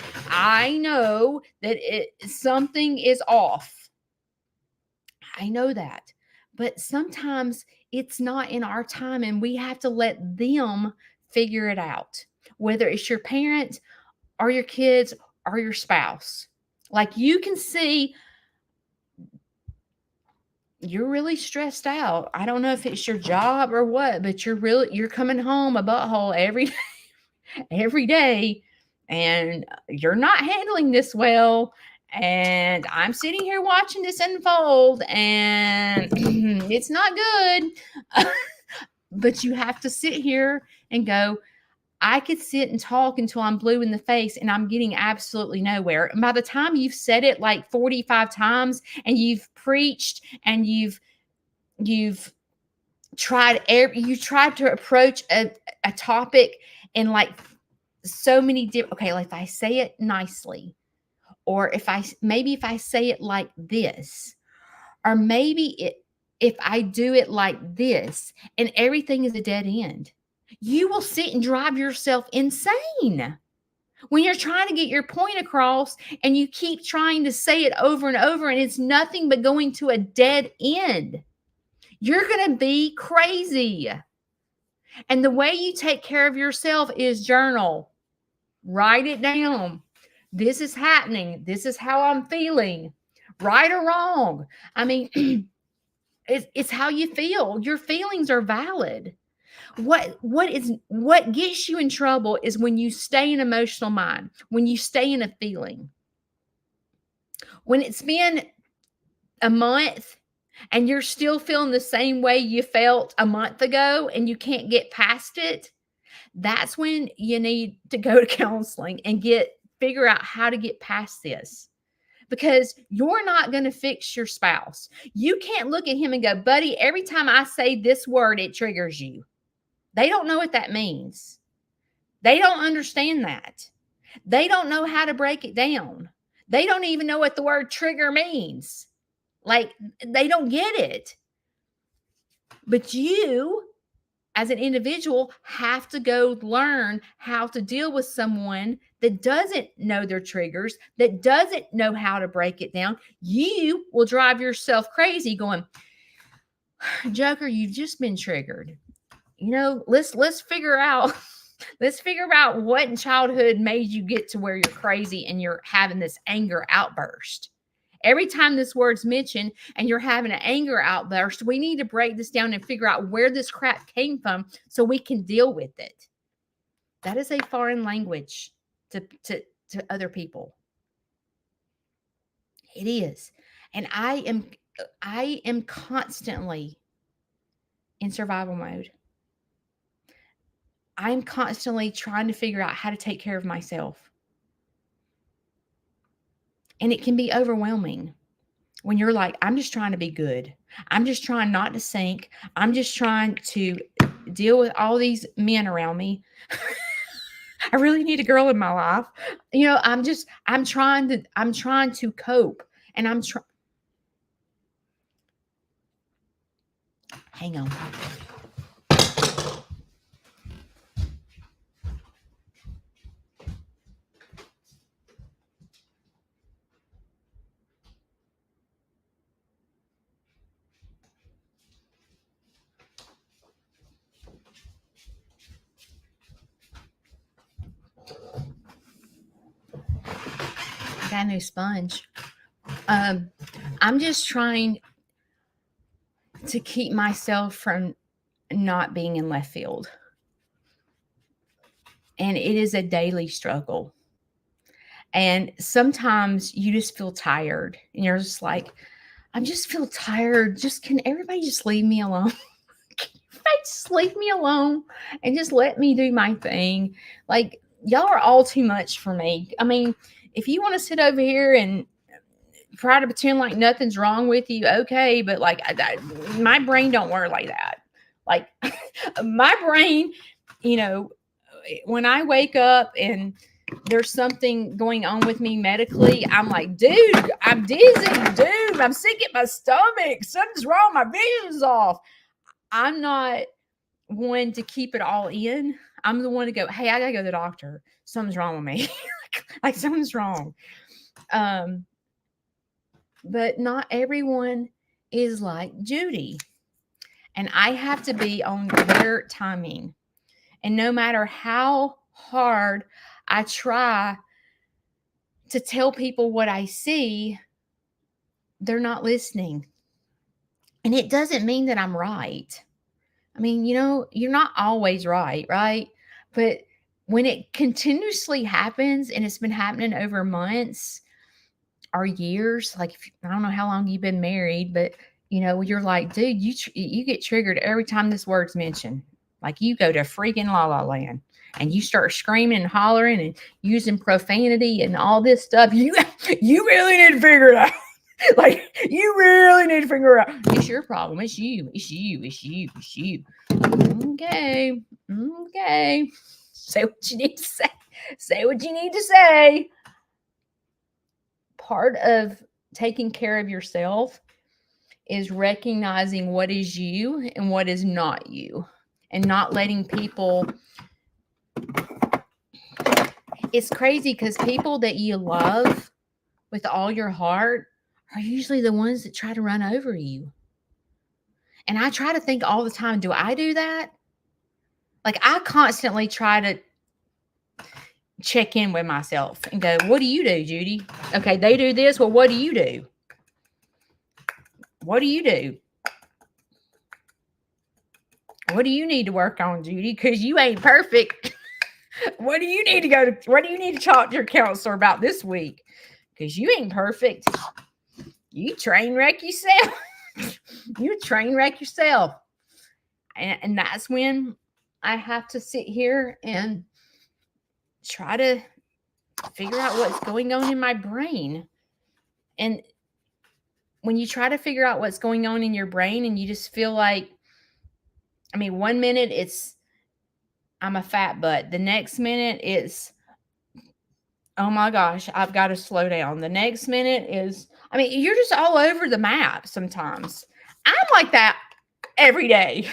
Speaker 1: that something is off. I know that. But sometimes it's not in our time, and we have to let them figure it out. Whether it's your parent or your kids or your spouse. Like, you can see you're really stressed out. I don't know if it's your job or what, but you're coming home a butthole every day, and you're not handling this well. And I'm sitting here watching this unfold, and it's not good. But you have to sit here and go, I could sit and talk until I'm blue in the face, and I'm getting absolutely nowhere. And by the time you've said it like 45 times, and you've preached, and you've you tried to approach a topic in like so many different, okay, like if I say it nicely, or if I say it like this, or if I do it like this, and everything is a dead end, you will sit and drive yourself insane when you're trying to get your point across, and you keep trying to say it over and over, and it's nothing but going to a dead end. You're going to be crazy. And the way you take care of yourself is journal. Write it down. This is happening. This is how I'm feeling. Right or wrong. I mean, it's how you feel. Your feelings are valid. What gets you in trouble is when you stay in emotional mind, when you stay in a feeling. When it's been a month and you're still feeling the same way you felt a month ago and you can't get past it, that's when you need to go to counseling and figure out how to get past this. Because you're not going to fix your spouse. You can't look at him and go, buddy, every time I say this word, it triggers you. They don't know what that means. They don't understand that. They don't know how to break it down. They don't even know what the word trigger means. Like, they don't get it. But you, as an individual, have to go learn how to deal with someone that doesn't know their triggers, that doesn't know how to break it down. You will drive yourself crazy going, Joker, you've just been triggered. Let's figure out what in childhood made you get to where you're crazy and you're having this anger outburst. Every time this word's mentioned and you're having an anger outburst, we need to break this down and figure out where this crap came from so we can deal with it. That is a foreign language to other people. It is. And I am constantly in survival mode. I'm constantly trying to figure out how to take care of myself. And it can be overwhelming when you're like, I'm just trying to be good. I'm just trying not to sink. I'm just trying to deal with all these men around me. I really need a girl in my life. I'm trying to cope, and hang on. I got a new sponge. I'm just trying to keep myself from not being in left field. And it is a daily struggle. And sometimes you just feel tired and you're just like, I just feel tired. Can everybody just leave me alone? Can everybody just leave me alone and just let me do my thing? Like, y'all are all too much for me. I mean, if you want to sit over here and try to pretend like nothing's wrong with you, okay, but like my brain don't work like that. Like my brain, when I wake up and there's something going on with me medically, I'm like, dude, I'm dizzy, dude, I'm sick at my stomach, something's wrong, my vision's off. I'm not one to keep it all in. I'm the one to go, hey, I gotta go to the doctor. Something's wrong with me. Like something's wrong. But not everyone is like Judy. And I have to be on their timing. And no matter how hard I try to tell people what I see, they're not listening. And it doesn't mean that I'm right. I mean, you're not always right? But when it continuously happens and it's been happening over months or years, like I don't know how long you've been married, but you're like, dude, you get triggered every time this word's mentioned. Like you go to freaking la la land and you start screaming and hollering and using profanity and all this stuff. You really need to figure it out. Like you really need to figure it out. It's your problem. It's you. Okay. Say what you need to say. Say what you need to say. Part of taking care of yourself is recognizing what is you and what is not you, and not letting people. It's crazy because people that you love with all your heart are usually the ones that try to run over you. And I try to think all the time, do I do that? Like I constantly try to check in with myself and go, what do you do, Judy? Okay, they do this. Well, what do you do? What do you do? What do you need to work on, Judy? Because you ain't perfect. What do you need to talk to your counselor about this week? Because you ain't perfect. You train wreck yourself. You train wreck yourself. And that's when I have to sit here and try to figure out what's going on in my brain. And when you try to figure out what's going on in your brain and you just feel like, 1 minute it's, I'm a fat butt. The next minute it's, oh my gosh, I've got to slow down. The next minute is, you're just all over the map sometimes. I'm like that every day.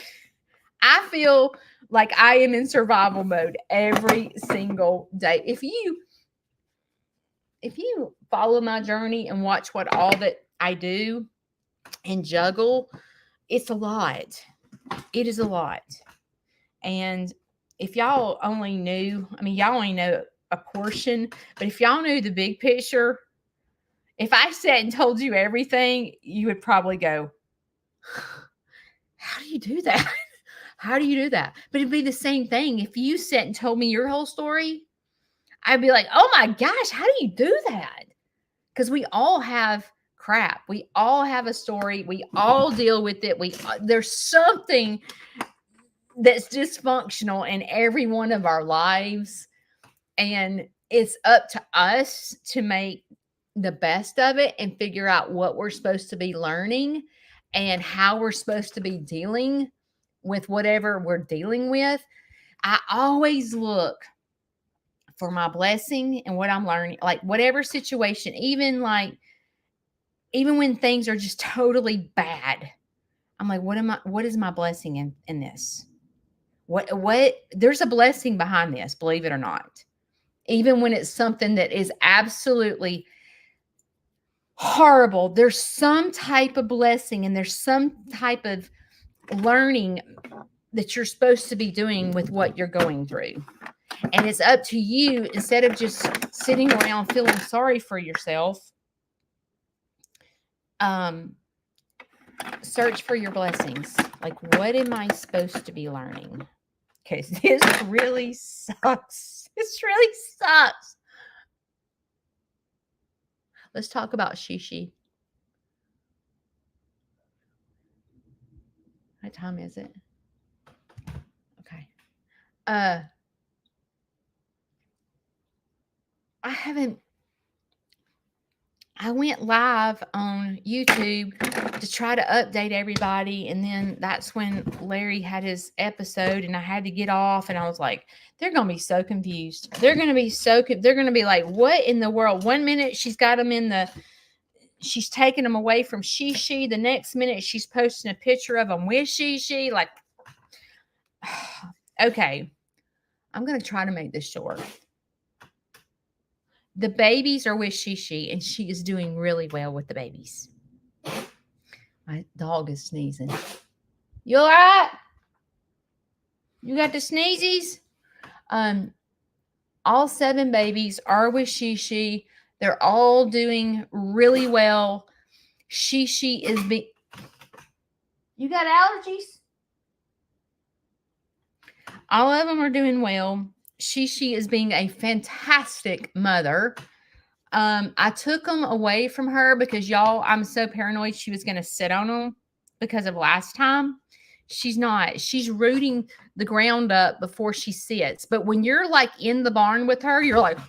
Speaker 1: I feel like I am in survival mode every single day. If you follow my journey and watch what all that I do and juggle, it's a lot. It is a lot. And if y'all only knew, y'all only know a portion, but if y'all knew the big picture, if I sat and told you everything, you would probably go, how do you do that? How do you do that? But it'd be the same thing. If you sat and told me your whole story, I'd be like, oh my gosh, how do you do that? Because we all have crap. We all have a story. We all deal with it. There's something that's dysfunctional in every one of our lives. And it's up to us to make the best of it and figure out what we're supposed to be learning and how we're supposed to be dealing with whatever we're dealing with. I always look for my blessing and what I'm learning, like whatever situation, even when things are just totally bad, I'm like, what is my blessing in this? What there's a blessing behind this, believe it or not. Even when it's something that is absolutely horrible, there's some type of blessing and there's some type of learning that you're supposed to be doing with what you're going through. And it's up to you, instead of just sitting around feeling sorry for yourself, search for your blessings. Like, what am I supposed to be learning? Because this really sucks. This really sucks. Let's talk about Shishi. What time is it? Okay. I went live on YouTube to try to update everybody. And then that's when Larry had his episode and I had to get off. And I was like, they're going to be so confused. They're going to be like, what in the world? 1 minute she's got them she's taking them away from Shishi. The next minute she's posting a picture of them with Shishi. Like, Okay, I'm going to try to make this short. The babies are with Shishi, and she is doing really well with the babies. My dog is sneezing. You all right? You got the sneezies? All 7 babies are with Shishi. They're all doing really well. Shishi is being. You got allergies? All of them are doing well. Shishi is being a fantastic mother. I took them away from her because y'all, I'm so paranoid she was going to sit on them because of last time. She's not. She's rooting the ground up before she sits. But when you're like in the barn with her, you're like,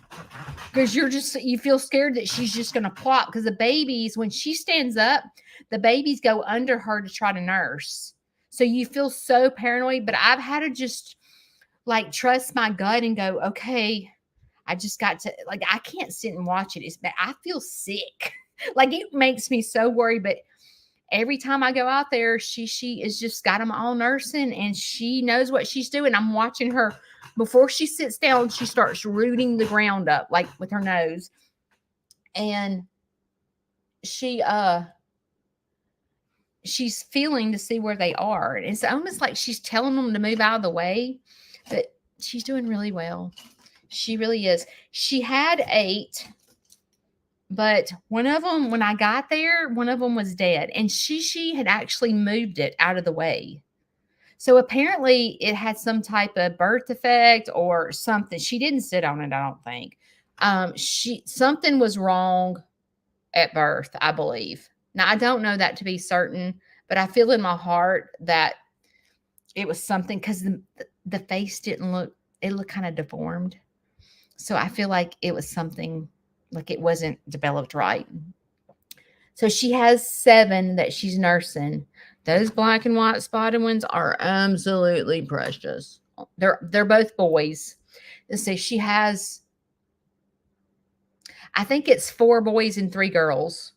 Speaker 1: because you feel scared that she's just going to plop. Because the babies, when she stands up, the babies go under her to try to nurse. So you feel so paranoid. But I've had to just like trust my gut and go, okay, I just got to, like, I can't sit and watch it. It's bad. I feel sick. Like, it makes me so worried. But every time I go out there, she is just got them all nursing, and she knows what she's doing. I'm watching her before she sits down. She starts rooting the ground up, like with her nose. And she's feeling to see where they are. And it's almost like she's telling them to move out of the way, but she's doing really well. She really is. She had 8, but one of them, when I got there, one of them was dead. And she had actually moved it out of the way. So apparently it had some type of birth defect or something. She didn't sit on it, I don't think. Something was wrong at birth, I believe. Now, I don't know that to be certain, but I feel in my heart that it was something, because the face didn't look, it looked kind of deformed. So I feel like it was something, like it wasn't developed right. So she has 7 that she's nursing. Those black and white spotted ones are absolutely precious. They're both boys. Let's see, she has, I think it's 4 boys and 3 girls.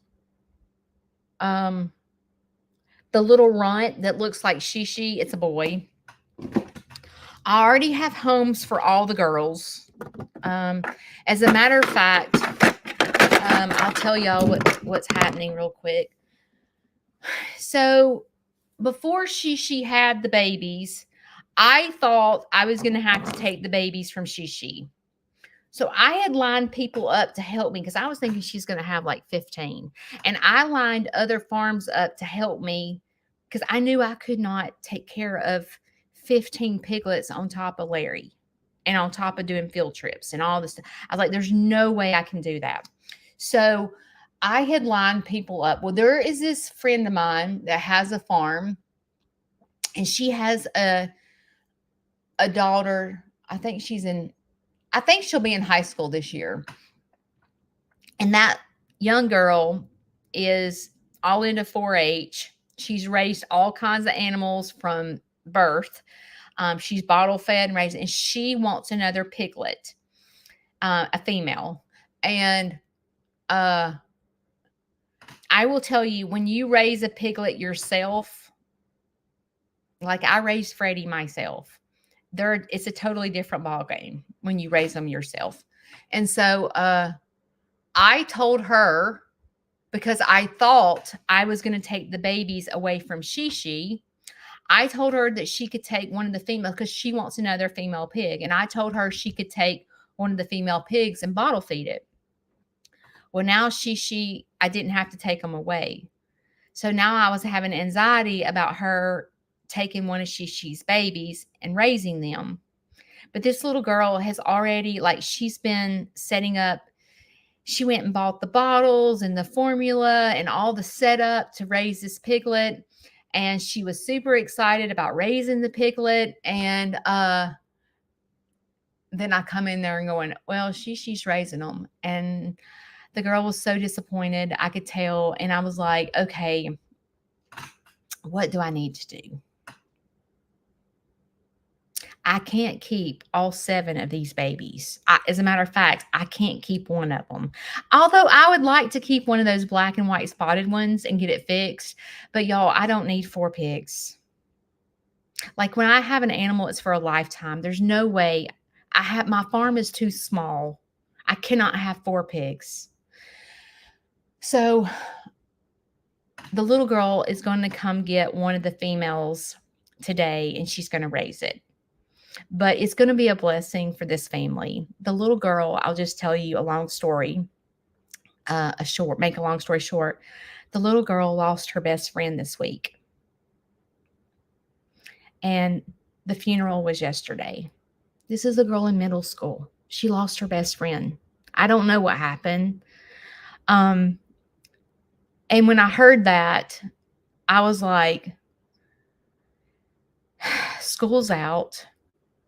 Speaker 1: The little runt that looks like Shishi, it's a boy. I already have homes for all the girls. As a matter of fact, I'll tell y'all what's happening real quick. So before Shishi had the babies, I thought I was going to have to take the babies from Shishi. So I had lined people up to help me because I was thinking she's going to have like 15. And I lined other farms up to help me because I knew I could not take care of 15 piglets on top of Larry and on top of doing field trips and all this stuff. I was like, there's no way I can do that. So I had lined people up. Well, there is this friend of mine that has a farm, and she has a daughter. I think she'll be in high school this year. And that young girl is all into 4-H. She's raised all kinds of animals from birth. She's bottle fed and raised, and she wants another piglet, a female. And I will tell you, when you raise a piglet yourself, like I raised Freddie myself, it's a totally different ball game when you raise them yourself. And so I told her, because I thought I was going to take the babies away from Shishi, I told her that she could take one of the females because she wants another female pig. And I told her she could take one of the female pigs and bottle feed it. Well, now I didn't have to take them away. So now I was having anxiety about her taking one of Shishi's babies and raising them. But this little girl has already, like, she's been setting up. She went and bought the bottles and the formula and all the setup to raise this piglet. And she was super excited about raising the piglet. And then I come in there and going, well, she's raising them. And the girl was so disappointed. I could tell. And I was like, okay, what do I need to do? I can't keep all 7 of these babies. As a matter of fact, I can't keep one of them. Although I would like to keep one of those black and white spotted ones and get it fixed. But y'all, I don't need 4 pigs. Like when I have an animal, it's for a lifetime. There's no way my farm is too small. I cannot have 4 pigs. So the little girl is going to come get one of the females today and she's going to raise it. But it's going to be a blessing for this family. The little girl, I'll just tell you a long story, make a long story short. The little girl lost her best friend this week. And the funeral was yesterday. This is a girl in middle school. She lost her best friend. I don't know what happened. And when I heard that, I was like, school's out.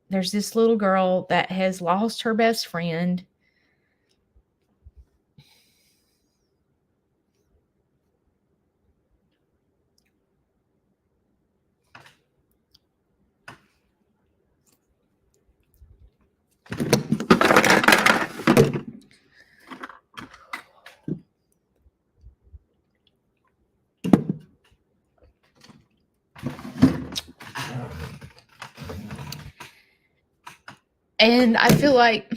Speaker 1: There's this little girl that has lost her best friend. And I feel like,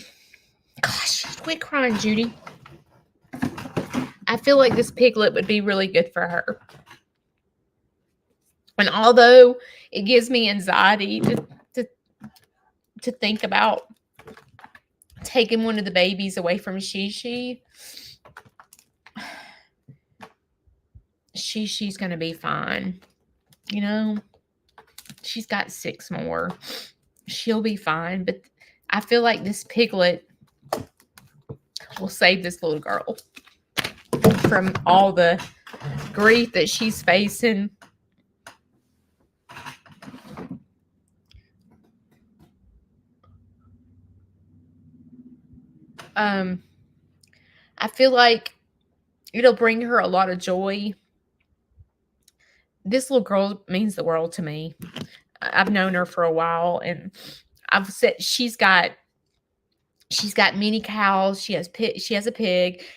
Speaker 1: gosh, quit crying, Judy. I feel like this piglet would be really good for her. And although it gives me anxiety to think about taking one of the babies away from Shishi, Shishi's going to be fine. You know, she's got 6 more. She'll be fine. But I feel like this piglet will save this little girl from all the grief that she's facing. I feel like it'll bring her a lot of joy. This little girl means the world to me. I've known her for a while, and I've said she's got many cows. She has a pig.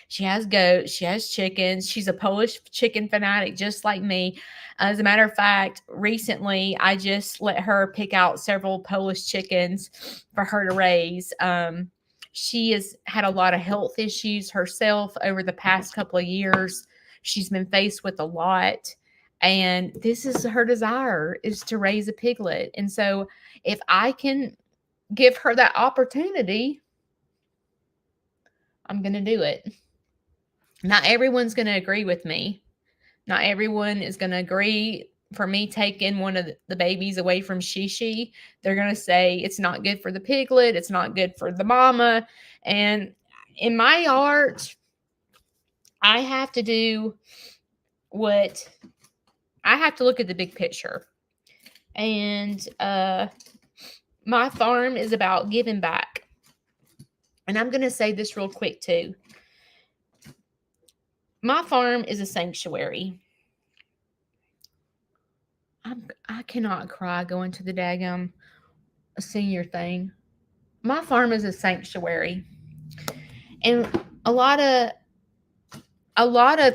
Speaker 1: She has goats. She has chickens. She's a Polish chicken fanatic, just like me. As a matter of fact, recently I just let her pick out several Polish chickens for her to raise. She has had a lot of health issues herself over the past couple of years. She's been faced with a lot. And this is her desire, is to raise a piglet. And so if I can give her that opportunity, I'm going to do it. Not everyone's going to agree with me. Not everyone is going to agree for me taking one of the babies away from Shishi. They're going to say it's not good for the piglet. It's not good for the mama. And in my art, I have to do what I have to look at the big picture. And my farm is about giving back. And I'm going to say this real quick too. My farm is a sanctuary. I cannot cry going to the daggum senior thing. My farm is a sanctuary. And a lot of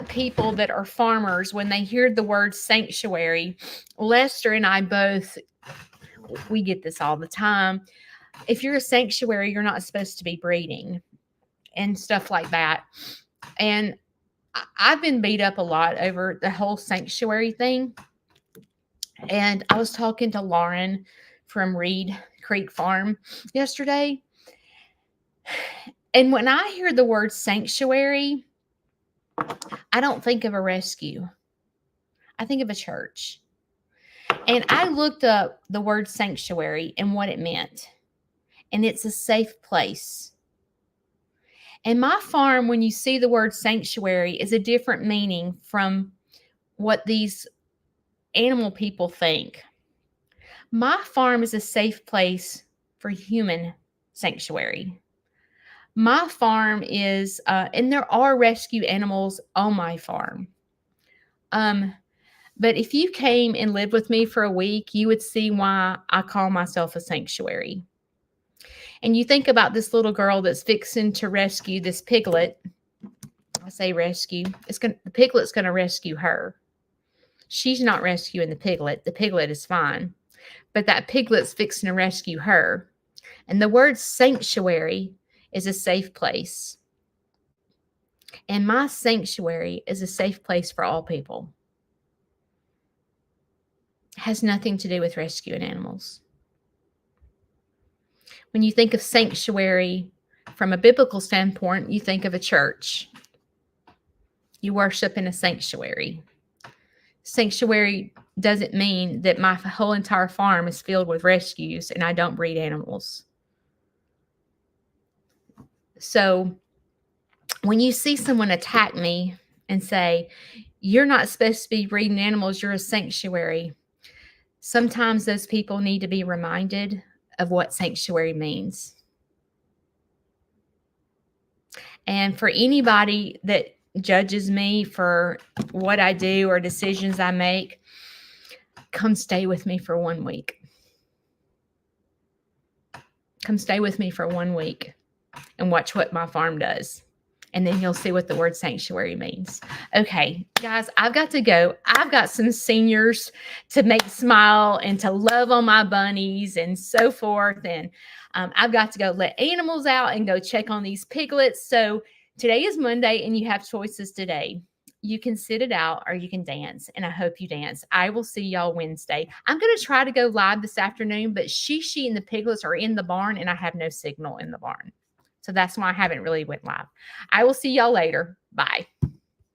Speaker 1: people that are farmers, when they hear the word sanctuary, Lester and I both, we get this all the time. If you're a sanctuary, you're not supposed to be breeding and stuff like that. And I've been beat up a lot over the whole sanctuary thing. And I was talking to Lauren from Reed Creek Farm yesterday. And when I hear the word sanctuary, I don't think of a rescue. I think of a church. And I looked up the word sanctuary and what it meant. And it's a safe place. And my farm, when you see the word sanctuary, is a different meaning from what these animal people think. My farm is a safe place for human sanctuary. My farm is, and there are rescue animals on my farm. But if you came and lived with me for a week, you would see why I call myself a sanctuary. And you think about this little girl that's fixing to rescue this piglet. I say rescue. The piglet's going to rescue her. She's not rescuing the piglet. The piglet is fine. but that piglet's fixing to rescue her. And the word sanctuary is a safe place. And my sanctuary is a safe place for all people. It has nothing to do with rescuing animals. When you think of sanctuary from a biblical standpoint, you think of a church. You worship in a sanctuary. Sanctuary doesn't mean that my whole entire farm is filled with rescues and I don't breed animals. So when you see someone attack me and say, you're not supposed to be breeding animals, you're a sanctuary, sometimes those people need to be reminded of what sanctuary means. And for anybody that judges me for what I do or decisions I make, come stay with me for 1 week. Come stay with me for 1 week and watch what my farm does. And then you'll see what the word sanctuary means. Okay, guys, I've got to go. I've got some seniors to make smile and to love on my bunnies and so forth. And I've got to go let animals out and go check on these piglets. So today is Monday and you have choices today. You can sit it out or you can dance. And I hope you dance. I will see y'all Wednesday. I'm going to try to go live this afternoon, but she and the piglets are in the barn and I have no signal in the barn. So that's why I haven't really went live. I will see y'all later. Bye.